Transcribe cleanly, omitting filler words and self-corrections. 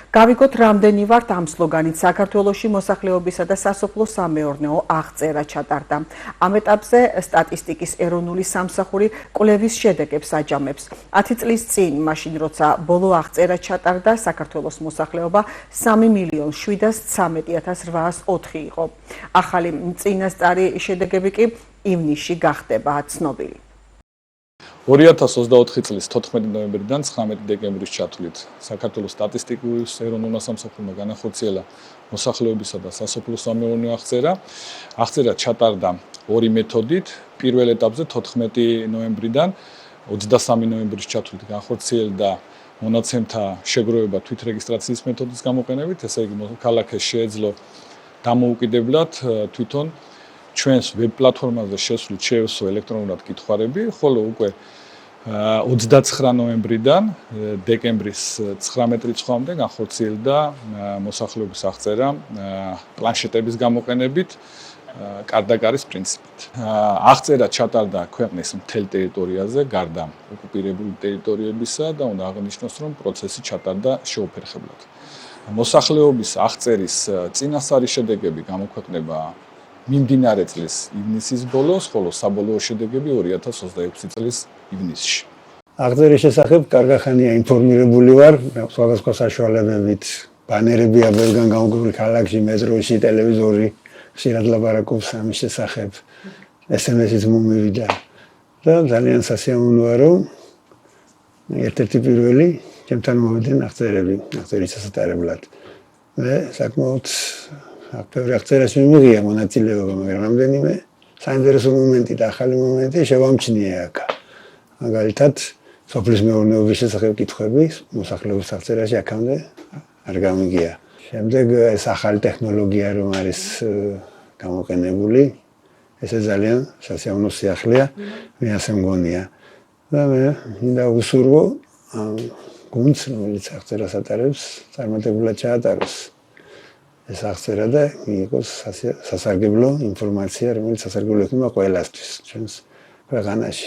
გავიგოთ რამდენი ვართ ამ სლოგანით. საქართველოში მოსახლეობისა და სასოფლო-სამეურნეო აღწერა ჩატარდა. ამ ეტაპზე სტატისტიკის ეროვნული სამსახური კვლევის შედეგებს აჯამებს. 10 წლის წინ, მაშინ როცა ბოლო აღწერა ჩატარდა, საქართველოს მოსახლეობა 3.713.804 იყო. ახალი წინასწარი შედეგები კი ივნისში გახდება ცნობილი. 2024 წლის 14 ნოემბრიდან 19 დეკემბრის ჩათვლით საქართველოს სტატისტიკის ეროვნულმა სამსახურმა განახორციელა მოსახლეობისა და სასოფლო-სამეურნეო აღწერა. აღწერა ჩატარდა ორი მეთოდით. პირველ ეტაპზე 14 ნოემბრიდან 23 ნოემბრის ჩათვლით განახორციელდა მონაცემთა შეგროვება თვითრეგისტრაციის მეთოდის გამოყენებით, ესე იგი ქალაქეს შეეძლო დამოუკიდებლად თვითონ ჩვენს ვებ პლატფორმაზე შესვლით შეესო ელექტრონულად კითხვარები, ხოლო უკვე 29 ნოემბრიდან დეკემბრის 19 რიცხვამდე განხორციელდა მოსახლეობის აღწერა პლანშეტების გამოყენებით კარდაკარის პრინციპით. აღწერა ჩატარდა ქვეყნის მთელ ტერიტორიაზე, გარდა ოკუპირებული ტერიტორიებისა და უნდა აღნიშნოს, რომ პროცესი ჩატარდა შეუფერხებლად. მოსახლეობის აღწერის წინასწარი შედეგები გამოქვეყნება მიმდინარე წლის ივნისის ბოლოს, ხოლო საბოლოო შედეგები 2026 წლის ივნისში. აღწერის შესახებ კარგახანია ინფორმირებული ვარ, სხვადასხვა საშუალებებით, ბანერებია ბევრგან გამოქვეყნებული ქალაქში, მეტროში, ტელევიზორი, ხშირად ლაპარაკობს ამის შესახებ, SMS-იც მომივიდა და ძალიან სასიამოვნოა, რომ ერთ-ერთი პირველი ჩემთან მოვიდნენ აღწერის სასატარებლად. მე საკმაოდ ბევრი აღწერაში მიმიღია მონაწილეობა, მაგრამ რამდენიმე საინტერესო მომენტი და ახალი მომენტი შევამჩნიე აქ. მაგალითად, სოფლის მეურნეობის შესახებ კითხვები მოსახლეობის აღწერაში აქამდე არ გამიგია. შემდეგ ეს ახალი ტექნოლოგია რომ არის გამოყენებული, ესე ძალიან სასიამოვნო სიახლეა, მე ასე მგონია. და მე მინდა ვუსურვო გუნდს, რომელიც აღწერას ატარებს, წარმატებულად ჩაატაროს ეს აღწერა და მიიღოს სასარგებლო ინფორმაცია, რომელიც სასარგებლო იქნება ყველასთვის ჩვენს ქვეყანაში.